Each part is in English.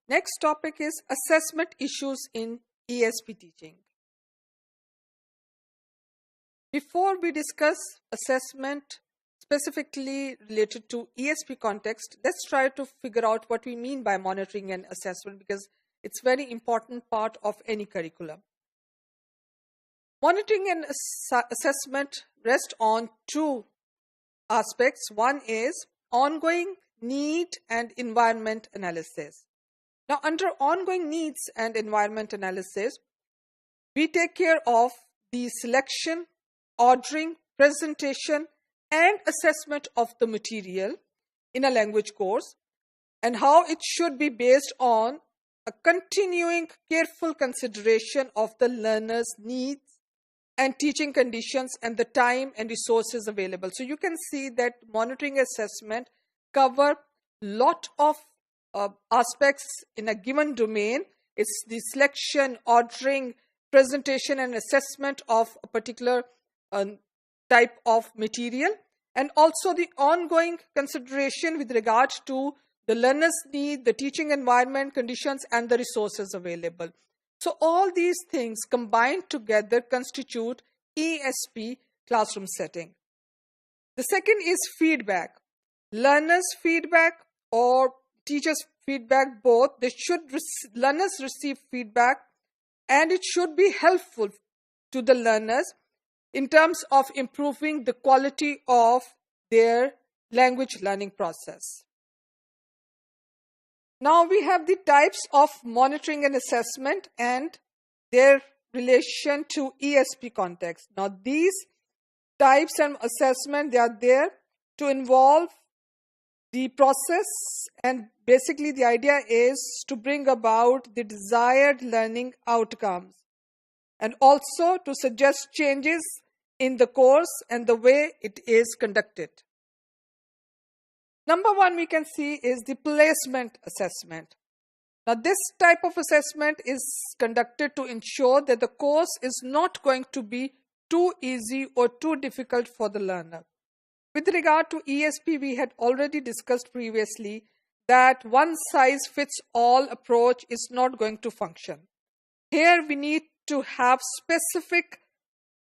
Next topic is assessment issues in ESP teaching. Before we discuss assessment specifically related to ESP context, let's try to figure out what we mean by monitoring and assessment, because it's a very important part of any curriculum. Monitoring and assessment rest on two aspects. One is ongoing need and environment analysis. Now, under ongoing needs and environment analysis, we take care of the selection, ordering, presentation, and assessment of the material in a language course, and how it should be based on a continuing careful consideration of the learner's needs and teaching conditions and the time and resources available. So you can see that monitoring assessment cover lot of aspects in a given domain. It's the selection, ordering, presentation, and assessment of a particular type of material, and also the ongoing consideration with regard to the learner's need, the teaching environment, conditions, and the resources available. So all these things combined together constitute ESP classroom setting. The second is feedback. Learners' feedback or teachers' feedback, both. Learners receive feedback, and it should be helpful to the learners in terms of improving the quality of their language learning process. Now we have the types of monitoring and assessment and their relation to ESP context. Now these types and assessment, they are there to involve the process, and basically the idea is to bring about the desired learning outcomes and also to suggest changes in the course and the way it is conducted. Number one we can see is the placement assessment. Now this type of assessment is conducted to ensure that the course is not going to be too easy or too difficult for the learner. With regard to ESP, we had already discussed previously that one size fits all approach is not going to function. Here we need to have specific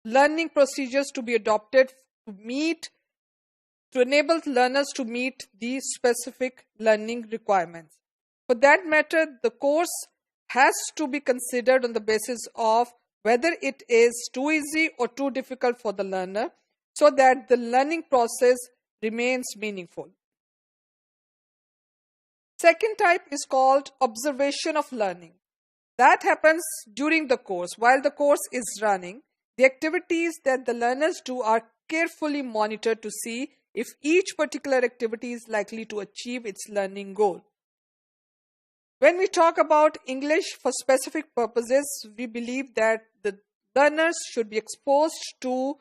learning procedures to be adopted to enable learners to meet these specific learning requirements. For that matter, the course has to be considered on the basis of whether it is too easy or too difficult for the learner, so that the learning process remains meaningful. Second type is called observation of learning. That happens during the course. While the course is running, the activities that the learners do are carefully monitored to see if each particular activity is likely to achieve its learning goal. When we talk about English for specific purposes, we believe that the learners should be exposed to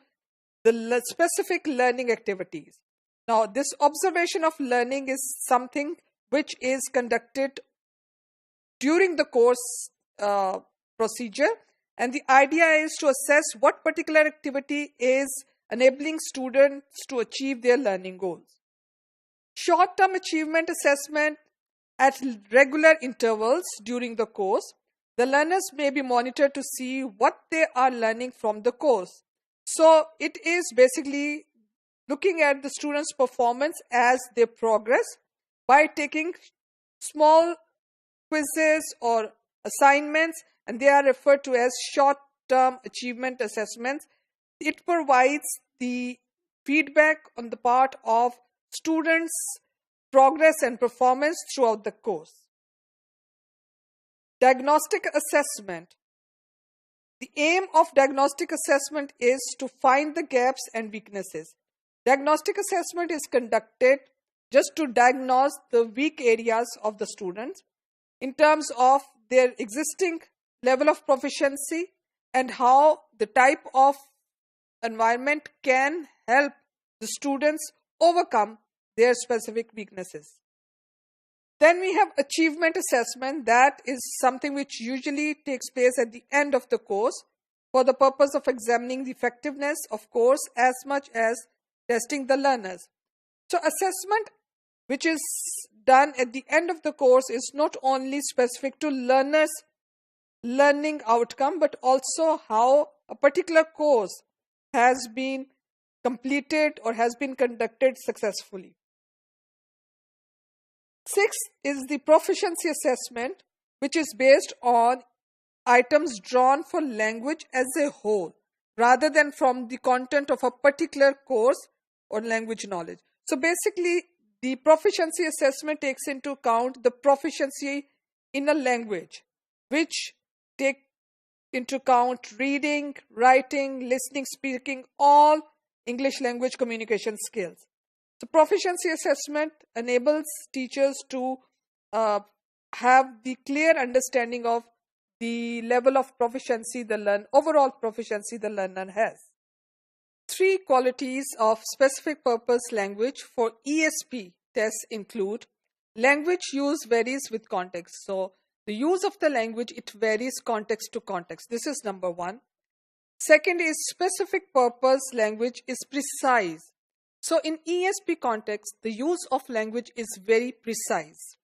the specific learning activities. Now, this observation of learning is something which is conducted during the course procedure, and the idea is to assess what particular activity is enabling students to achieve their learning goals. Short-term achievement assessment at regular intervals during the course. The learners may be monitored to see what they are learning from the course. So it is basically looking at the students' performance as they progress by taking small quizzes or assignments, and they are referred to as short-term achievement assessments. It provides the feedback on the part of students' progress and performance throughout the course. Diagnostic assessment. The aim of diagnostic assessment is to find the gaps and weaknesses. Diagnostic assessment is conducted just to diagnose the weak areas of the students in terms of their existing level of proficiency and how the type of environment can help the students overcome their specific weaknesses. Then we have achievement assessment. That is something which usually takes place at the end of the course for the purpose of examining the effectiveness of course as much as testing the learners. So assessment which is done at the end of the course is not only specific to learners' learning outcome, but also how a particular course has been completed or has been conducted successfully. Sixth is the proficiency assessment, which is based on items drawn for language as a whole, rather than from the content of a particular course or language knowledge. So basically, the proficiency assessment takes into account the proficiency in a language, which take into account reading, writing, listening, speaking, all English language communication skills. So proficiency assessment enables teachers to have the clear understanding of the level of proficiency overall proficiency the learner has. 3 qualities of specific purpose language for ESP tests include: language use varies with context. So the use of the language, it varies context to context. This is number 1. Second is specific purpose language is precise. So in ESP context, the use of language is very precise.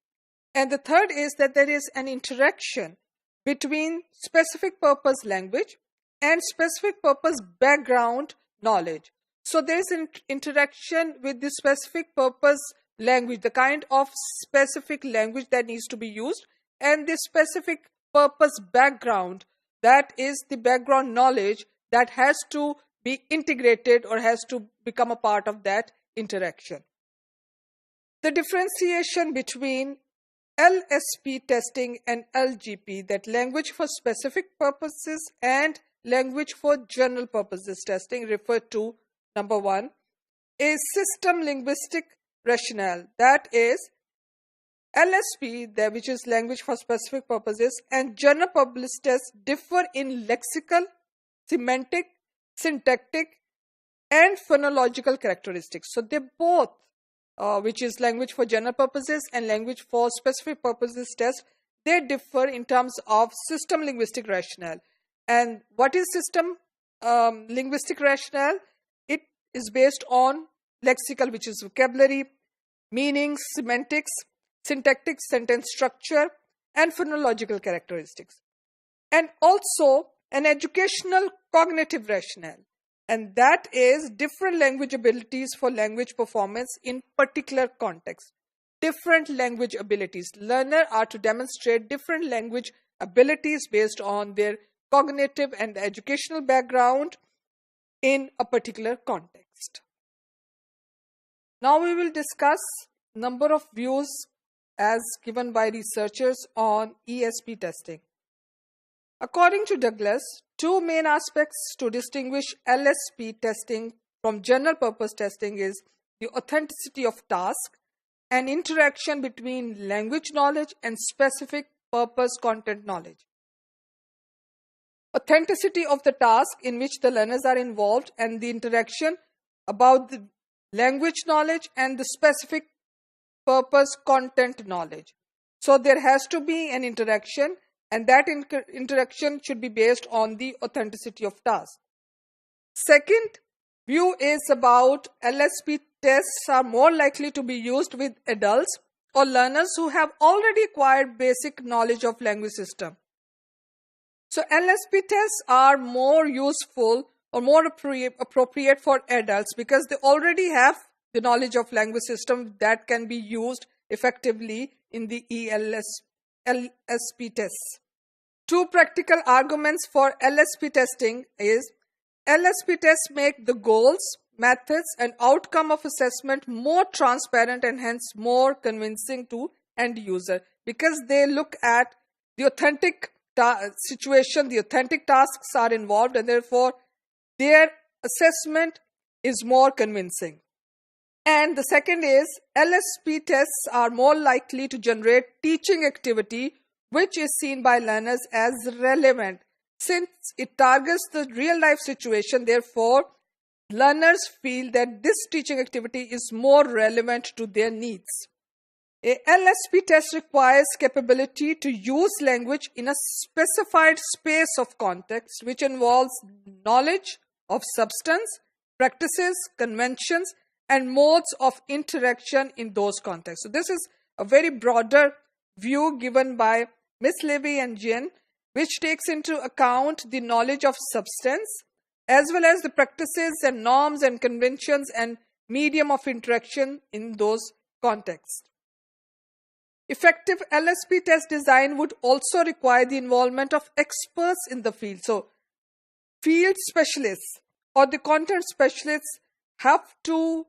And the third is that there is an interaction between specific purpose language and specific purpose background knowledge. So there is an interaction with the specific purpose language, the kind of specific language that needs to be used, and the specific purpose background, that is the background knowledge that has to be integrated or has to become a part of that interaction. The differentiation between LSP testing and LGP, that language for specific purposes and language for general purposes testing, refer to number 1 is system linguistic rationale. That is LSP, which is language for specific purposes, and general purpose tests differ in lexical, semantic, syntactic, and phonological characteristics. So they both, which is language for general purposes and language for specific purposes test, they differ in terms of system linguistic rationale. And what is system linguistic rationale? It is based on lexical, which is vocabulary, meanings, semantics, syntactic, sentence structure, and phonological characteristics. And also an educational cognitive rationale, and that is different language abilities for language performance in particular context. Different language abilities. Learners are to demonstrate different language abilities based on their cognitive and educational background in a particular context. Now we will discuss number of views as given by researchers on ESP testing. According to Douglas, 2 main aspects to distinguish LSP testing from general purpose testing is the authenticity of task and interaction between language knowledge and specific purpose content knowledge. Authenticity of the task in which the learners are involved and the interaction about the language knowledge and the specific purpose content knowledge. So there has to be an interaction, and that interaction should be based on the authenticity of task. Second view is about LSP tests are more likely to be used with adults or learners who have already acquired basic knowledge of language system. So LSP tests are more useful or more appropriate for adults because they already have the knowledge of language system that can be used effectively in the LSP tests. 2 practical arguments for LSP testing is LSP tests make the goals, methods, and outcome of assessment more transparent and hence more convincing to end user because they look at the authentic situation, the authentic tasks are involved, and therefore their assessment is more convincing. And the second is LSP tests are more likely to generate teaching activity which is seen by learners as relevant since it targets the real life situation. Therefore, learners feel that this teaching activity is more relevant to their needs. A LSP test requires capability to use language in a specified space of context which involves knowledge of substance, practices, conventions, and modes of interaction in those contexts. So this is a very broader view given by Miss Levy and Jen, which takes into account the knowledge of substance as well as the practices and norms and conventions and medium of interaction in those contexts. Effective LSP test design would also require the involvement of experts in the field. So, field specialists or the content specialists have to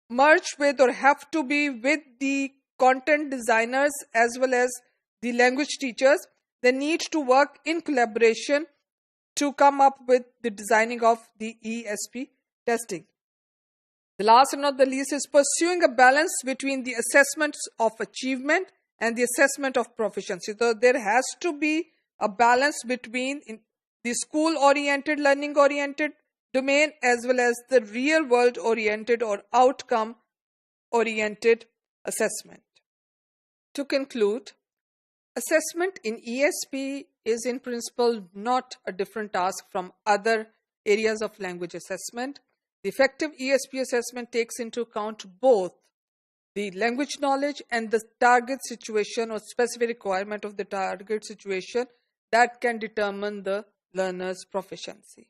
merge with or have to be with the content designers as well as the language teachers. They need to work in collaboration to come up with the designing of the ESP testing. The last and not the least is pursuing a balance between the assessments of achievement and the assessment of proficiency. So there has to be a balance between the school-oriented, learning-oriented domain as well as the real-world-oriented or outcome-oriented assessment. To conclude, assessment in ESP is in principle not a different task from other areas of language assessment. The effective ESP assessment takes into account both the language knowledge and the target situation or specific requirement of the target situation that can determine the learner's proficiency.